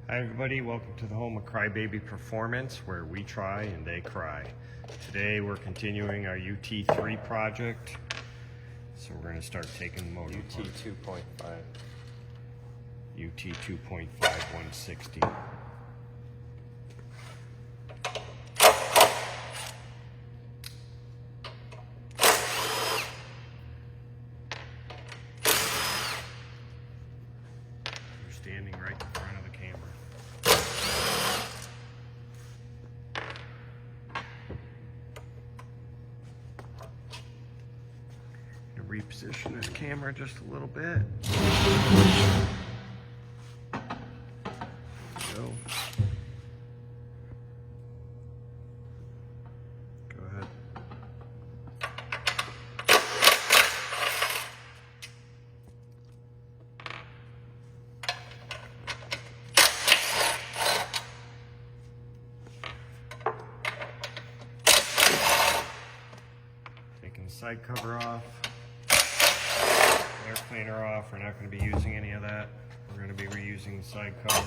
Hi everybody, welcome to the home of Krybaby Performance, where we try and they cry. Today we're continuing our UT3 project, so we're going to start taking the motor UT 2.5. UT 2.5 160. You're standing right in front of the camera. Reposition this camera just a little bit. There we go. Go ahead. Taking the side cover off. Air cleaner off. We're not going to be using any of that. We're going to be reusing the side cover.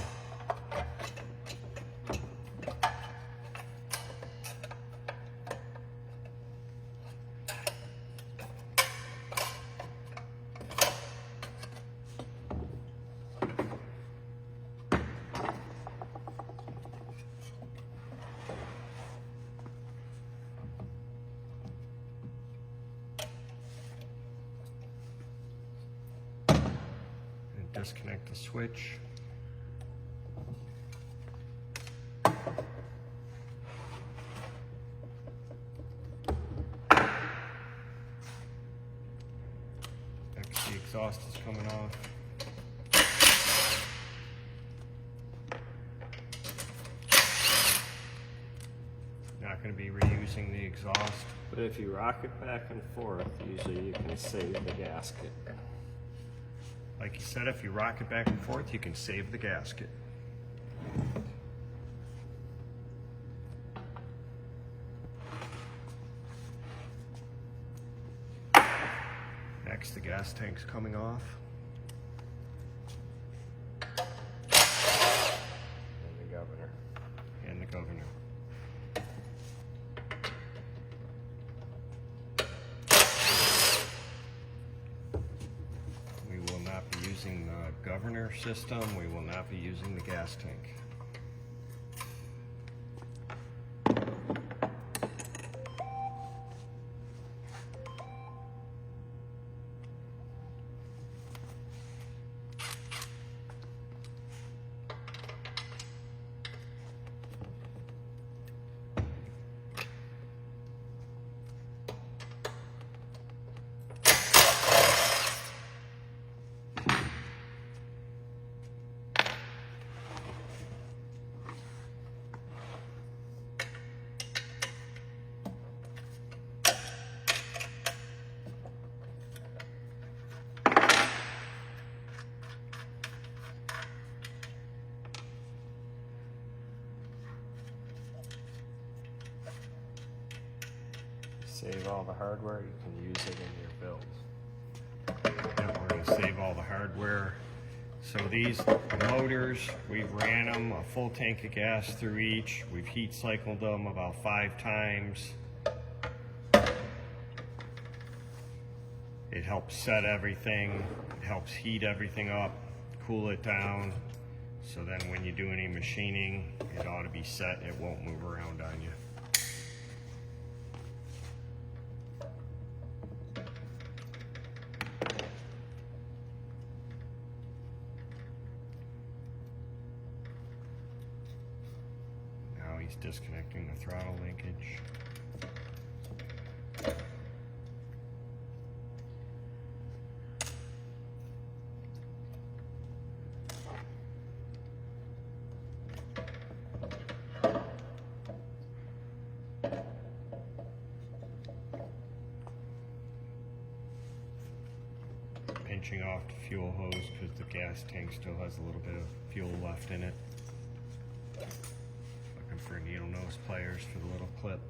Disconnect the switch. Next, the exhaust is coming off. Not going to be reusing the exhaust. But if you rock it back and forth, usually you can save the gasket. Like you said, if you rock it back and forth, you can save the gasket. Next, the gas tank's coming off. And the governor. And the governor. Using the governor system, we will not be using the gas tank. Save all the hardware, you can use it in your build. Yeah, we're going to save all the hardware. So these motors, we've ran them a full tank of gas through each. We've heat cycled them about 5 times. It helps set everything. It helps heat everything up, cool it down. So then when you do any machining, it ought to be set. It won't move around on you. He's disconnecting the throttle linkage. Pinching off the fuel hose because the gas tank still has a little bit of fuel left in it. For needle nose pliers for the little clip.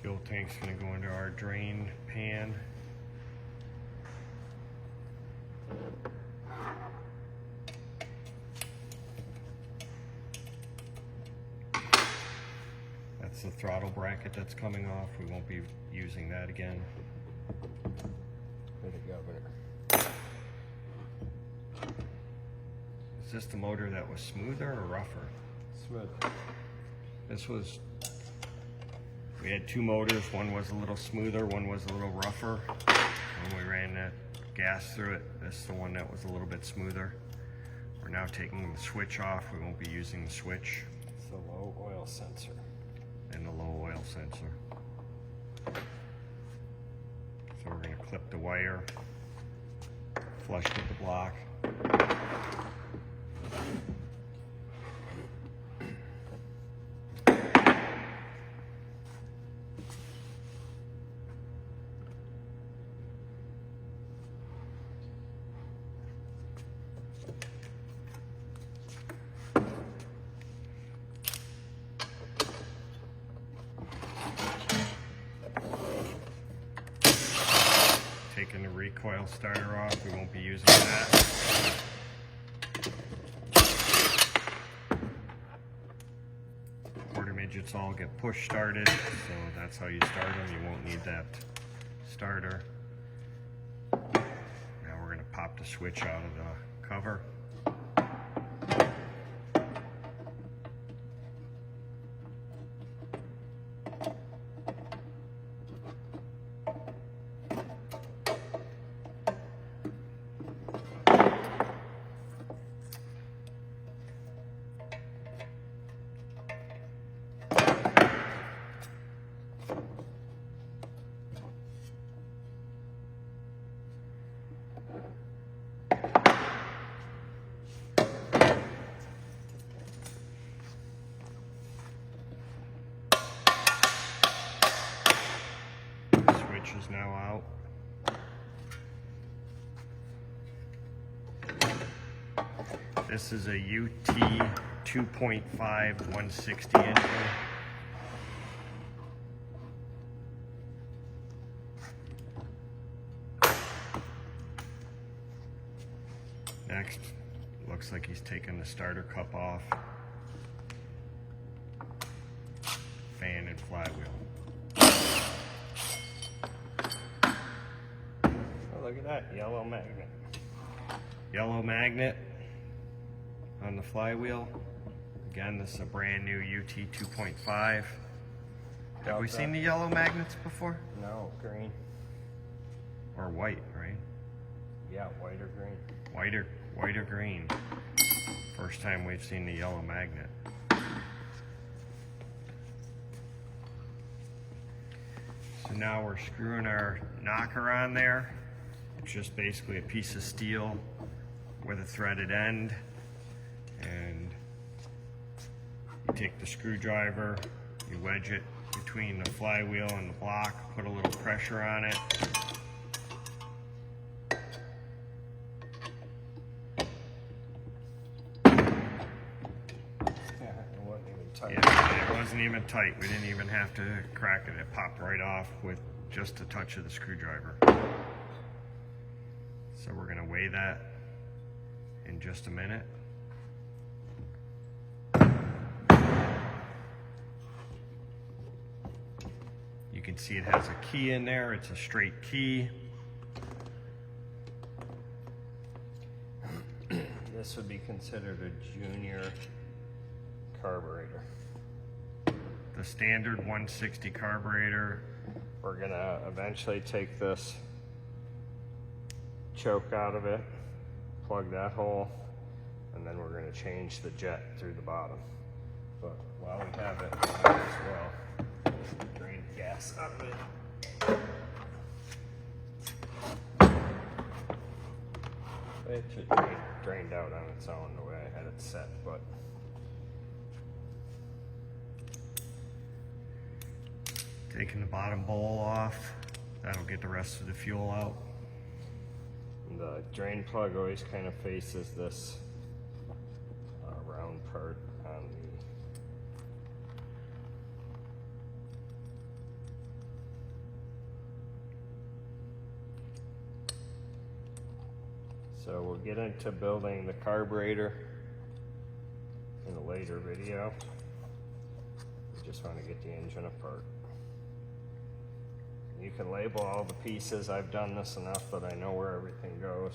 fuel tank's going to go into our drain pan. That's the throttle bracket that's coming off. We won't be using that again. For the governor. Is this the motor that was smoother or rougher? Smooth. This was, we had two motors. One was a little smoother, one was a little rougher. When we ran that gas through it, this is the one that was a little bit smoother. We're now taking the switch off. We won't be using the switch. It's the low oil sensor. And the low oil sensor. So we're going to clip the wire, flush with the block. Taking the recoil starter off, we won't be using that. Quarter midgets all get push started, so that's how you start them. You won't need that starter. Now we're going to pop the switch out of the cover. Is now out. This is a UT 2.5 160 engine. Next, looks like he's taking the starter cup off. Fan and flywheel. Look at that, yellow magnet. Yellow magnet on the flywheel. Again, this is a brand new UT 2.5. Have we seen the yellow magnets before? No, green. Or white, right? Yeah, white or green. White or green. First time we've seen the yellow magnet. So now we're screwing our knocker on there. It's just basically a piece of steel with a threaded end, and you take the screwdriver, you wedge it between the flywheel and the block, put a little pressure on it. Yeah, it wasn't even tight. Yeah, it wasn't even tight. We didn't even have to crack it. It popped right off with just a touch of the screwdriver. So we're going to weigh that in just a minute. You can see it has a key in there. It's a straight key. This would be considered a junior carburetor. The standard 160 carburetor. We're gonna eventually take this choke out of it, plug that hole, and then we're going to change the jet through the bottom. But while we have it, we might as well drain gas out of it. It should drained out on its own the way I had it set, but taking the bottom bowl off, that'll get the rest of the fuel out. the drain plug always kind of faces this round part on So we'll get into building the carburetor in a later video. We just want to get the engine apart. You can label all the pieces. I've done this enough that I know where everything goes.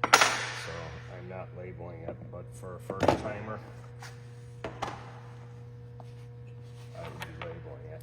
So I'm not labeling it, but for a first timer, I would be labeling it.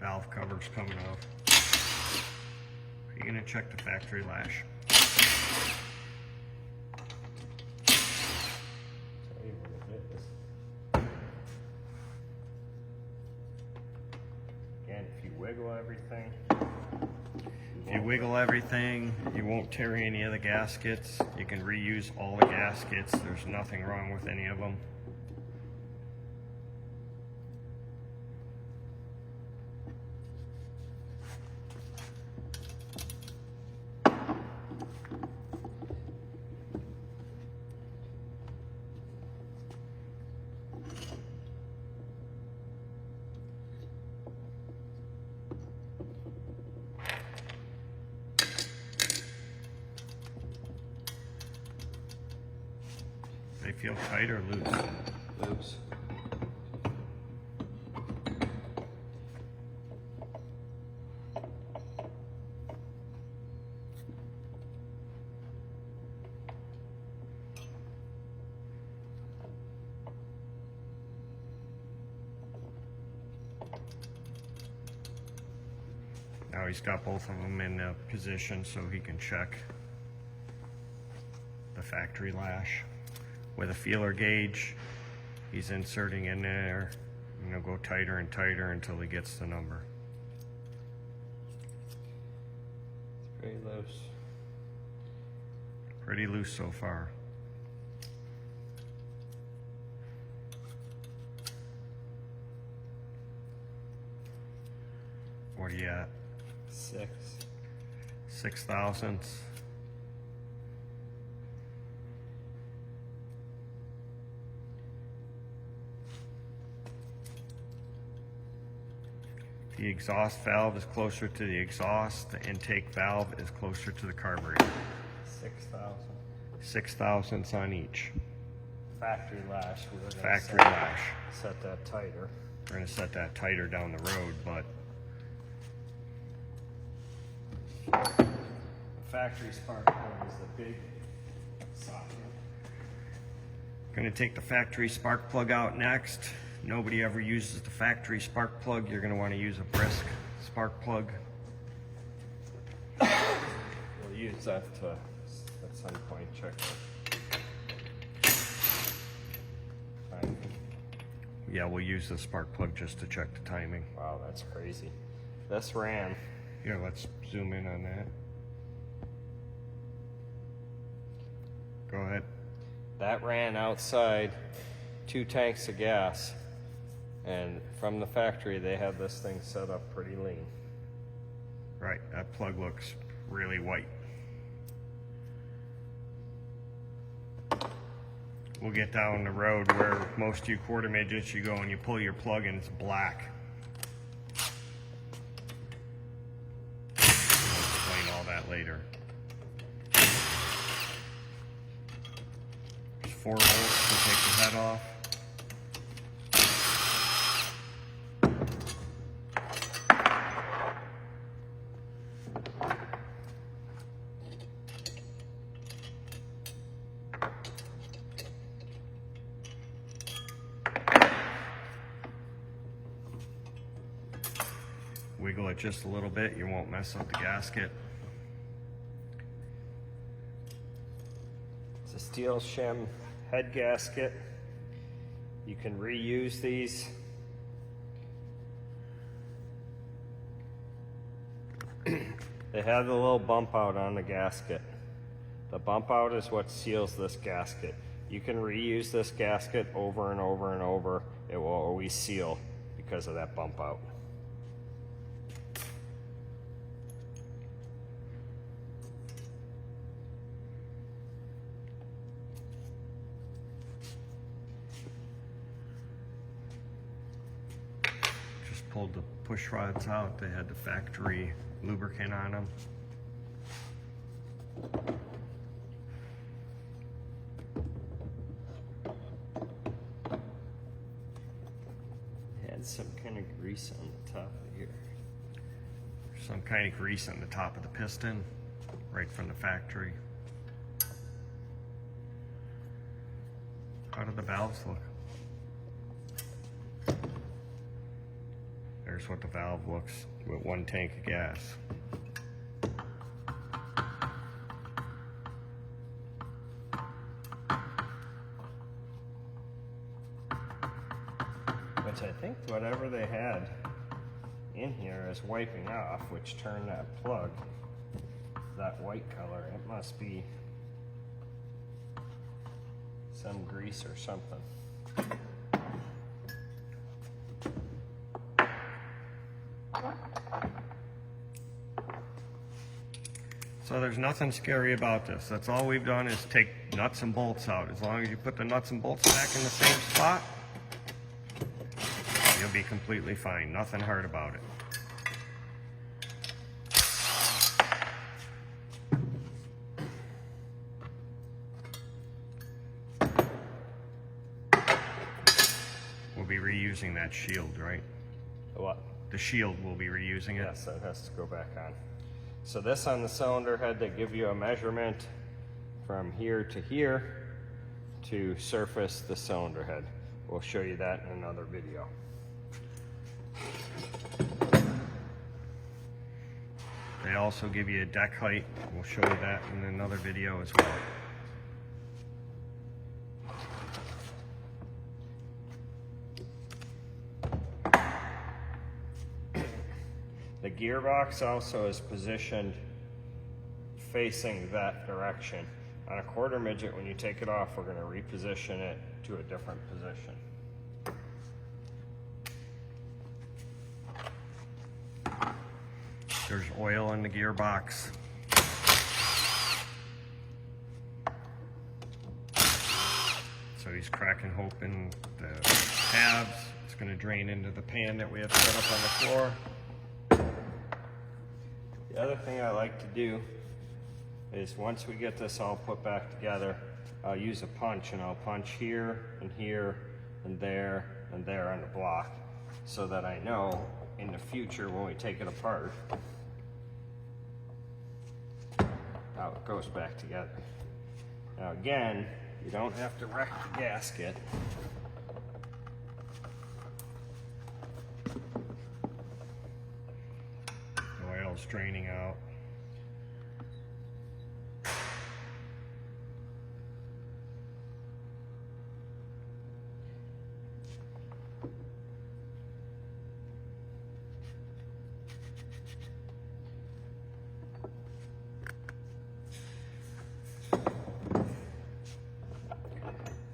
Valve cover's coming off. Are you gonna check the factory lash? Tell you what it is. Again, if you wiggle everything. If you wiggle everything, you won't tear any of the gaskets. You can reuse all the gaskets. There's nothing wrong with any of them. They feel tight or loose? Loose. Now he's got both of them in position so he can check the factory lash. With a feeler gauge, he's inserting in there, and he'll go tighter and tighter until he gets the number. It's pretty loose. Pretty loose so far. What are you at? 6. 6 thousandths. The exhaust valve is closer to the exhaust. The intake valve is closer to the carburetor. 6,000. 6 thousandths on each. Factory lash. We were gonna Factory set, lash. Set that tighter. We're going to set that tighter down the road, but The factory spark plug is the big socket. going to take the factory spark plug out next. Nobody ever uses the factory spark plug. You're going to want to use a brisk spark plug. We'll use that to, at some point, check the timing. Yeah, we'll use the spark plug just to check the timing. Wow, that's crazy. This ran. Here, let's zoom in on that. Go ahead. That ran outside 2 tanks of gas. And from the factory, they have this thing set up pretty lean. Right, that plug looks really white. We'll get down the road where most of you quarter midgets, you go and you pull your plug and it's black. I'll explain all that later. There's 4 bolts to take the head off. Wiggle it just a little bit, you won't mess up the gasket. It's a steel shim head gasket. You can reuse these. They have the little bump out on the gasket. The bump out is what seals this gasket. You can reuse this gasket over and over and over. It will always seal because of that bump out. Just pulled the push rods out. They had the factory lubricant on them. Had some kind of grease on the top of here. Some kind of grease on the top of the piston, right from the factory. How do the valves look? There's what the valve looks with one tank of gas. Which I think whatever they had in here is wiping off, which turned that plug that white color. It must be some grease or something. So there's nothing scary about this. That's all we've done is take nuts and bolts out. As long as you put the nuts and bolts back in the same spot, you'll be completely fine. Nothing hard about it. We'll be reusing that shield, right? What? The shield, we'll be reusing it. Yes, that has to go back on. So this on the cylinder head, they give you a measurement from here to here to surface the cylinder head. We'll show you that in another video. They also give you a deck height. We'll show you that in another video as well. The gearbox also is positioned facing that direction. On a quarter midget, when you take it off, we're going to reposition it to a different position. There's oil in the gearbox. So he's cracking open the tabs. It's going to drain into the pan that we have set up on the floor. The other thing I like to do is once we get this all put back together, I'll use a punch and I'll punch here and here and there on the block so that I know in the future when we take it apart how it goes back together. Now again, you don't have to wreck the gasket. Oil's draining out.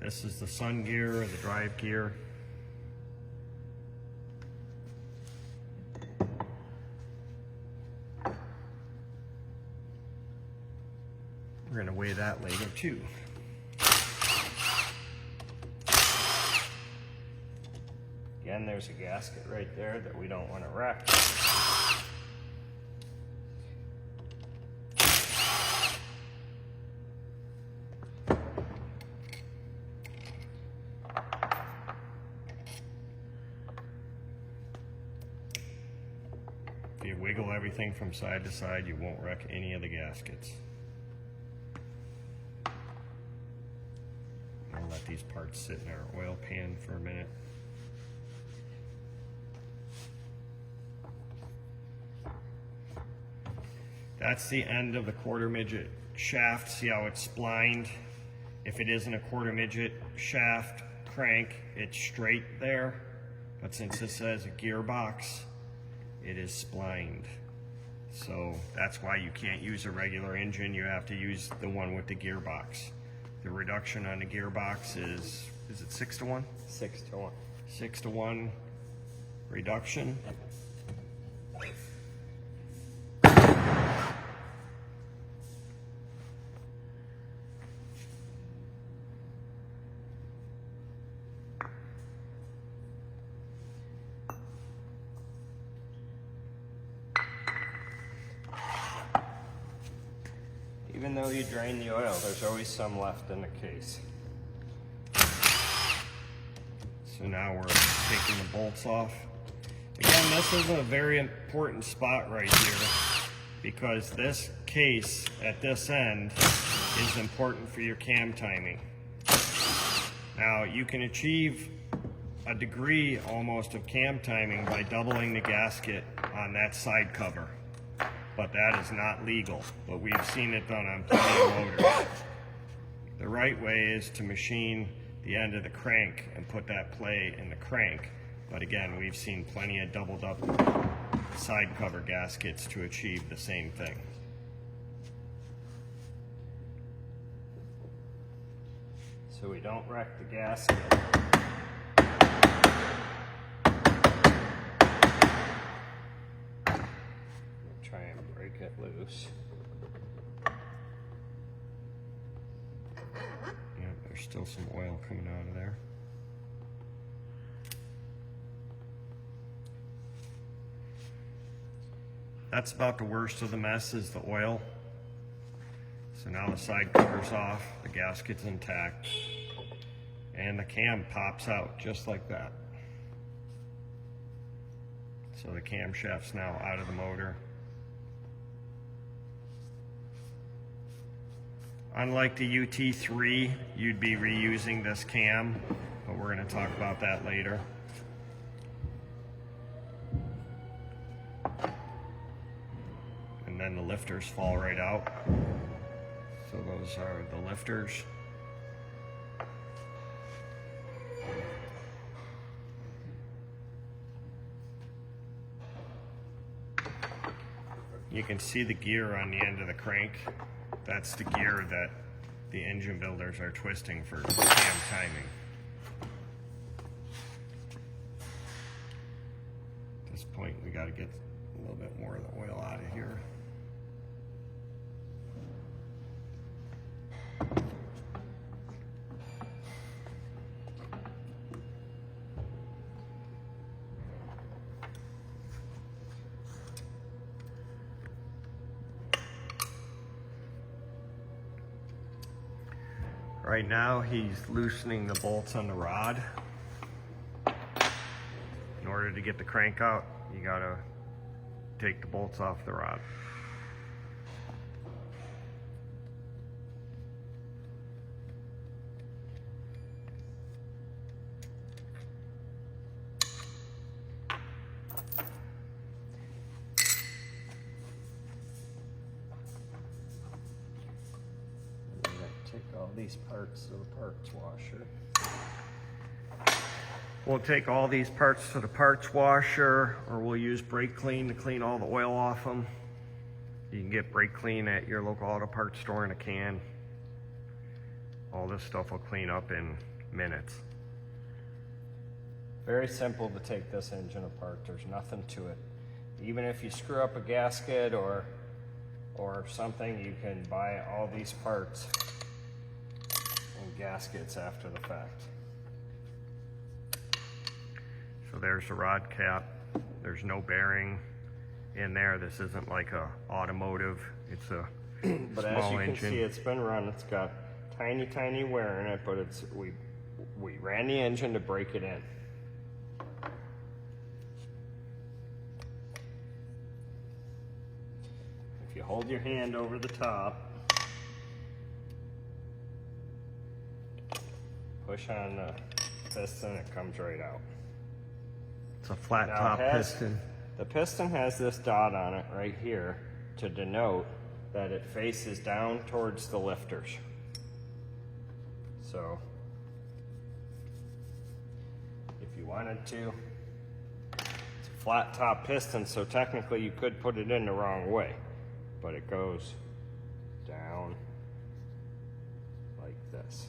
This is the sun gear, the drive gear. We're going to weigh that later too. Again, there's a gasket right there that we don't want to wreck. If you wiggle everything from side to side, you won't wreck any of the gaskets. I'll let these parts sit in our oil pan for a minute. That's the end of the quarter midget shaft. See how it's splined? If it isn't a quarter midget shaft crank, it's straight there. But since this says a gearbox, it is splined. So that's why you can't use a regular engine. You have to use the one with the gearbox. The reduction on the gearbox is it 6 to 1? 6 to 1. 6 to 1. reduction. Even though you drain the oil, there's always some left in the case. So now we're taking the bolts off. Again, this is a very important spot right here because this case at this end is important for your cam timing. Now you can achieve a degree almost of cam timing by doubling the gasket on that side cover, but that is not legal, but we've seen it done on plenty of motors. The right way is to machine the end of the crank and put that play in the crank. But again, we've seen plenty of doubled up side cover gaskets to achieve the same thing. So we don't wreck the gasket. Try and break it loose. Yeah, there's still some oil coming out of there. That's about the worst of the mess, is the oil. So now the side cover's off, the gasket's intact, and the cam pops out just like that. So the camshaft's now out of the motor. Unlike the UT3, you'd be reusing this cam, but we're going to talk about that later. And then the lifters fall right out. So those are the lifters. You can see the gear on the end of the crank. That's the gear that the engine builders are twisting for cam timing. At this point, we got to get a little bit more of the oil out of here. Right now, he's loosening the bolts on the rod. In order to get the crank out, you gotta take the bolts off the rod. Take all these parts to the parts washer. We'll take all these parts to the parts washer, or we'll use brake clean to clean all the oil off them. You can get brake clean at your local auto parts store in a can. All this stuff will clean up in minutes. Very simple to take this engine apart. There's nothing to it. Even if you screw up a gasket or something, you can buy all these parts and gaskets after the fact. So there's the rod cap. There's no bearing in there. This isn't like a automotive. It's a but small as you engine. can see, it's been run. It's got tiny wear in it, but we ran the engine to break it in. If you hold your hand over the top, push on the piston, it comes right out. It's a flat Now, top it has- piston. The piston has this dot on it right here to denote that it faces down towards the lifters. So, if you wanted to, it's a flat top piston, so technically you could put it in the wrong way, but it goes down like this.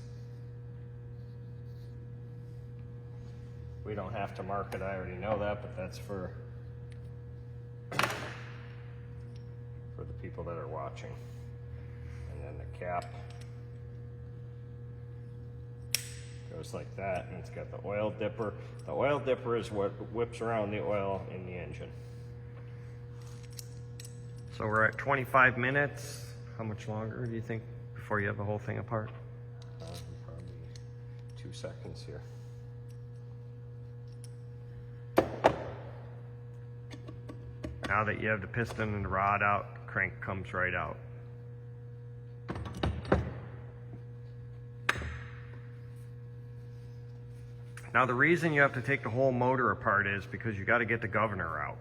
We don't have to mark it, I already know that, but that's for the people that are watching. And then the cap goes like that, and it's got the oil dipper. The oil dipper is what whips around the oil in the engine. So we're at 25 minutes. How much longer do you think before you have the whole thing apart? Probably 2 seconds here. Now that you have the piston and the rod out, crank comes right out. Now the reason you have to take the whole motor apart is because you got to get the governor out.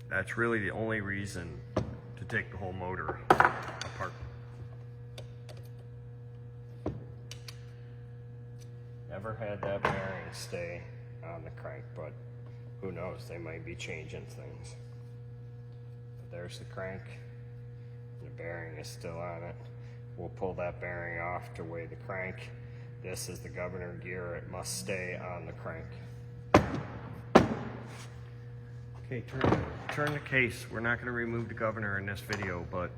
That's really the only reason to take the whole motor apart. Never had that bearing stay on the crank, but who knows, they might be changing things. But there's the crank, and the bearing is still on it. We'll pull that bearing off to weigh the crank. This is the governor gear, it must stay on the crank. Okay, turn the case. We're not going to remove the governor in this video, but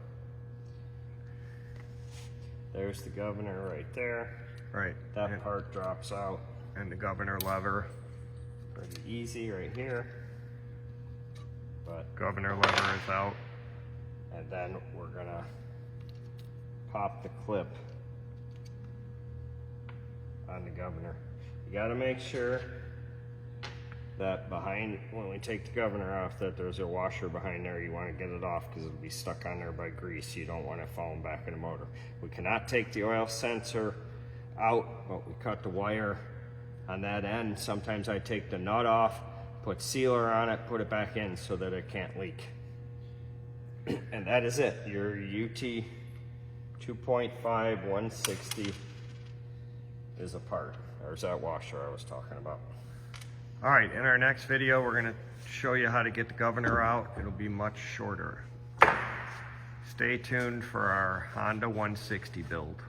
there's the governor right there. right. That part drops out. And the governor lever. Pretty easy right here. But Governor lever is out. and then we're gonna pop the clip on the governor. You gotta make sure that behind, when we take the governor off, that there's a washer behind there. You want to get it off because it'll be stuck on there by grease. You don't want it falling back in the motor. We cannot take the oil sensor out, but we cut the wire on that end. Sometimes I take the nut off, put sealer on it, put it back in so that it can't leak. And that is it. Your UT 2.5 160 is apart. There's that washer I was talking about. All right, in our next video, we're going to show you how to get the governor out. It'll be much shorter. Stay tuned for our Honda 160 build.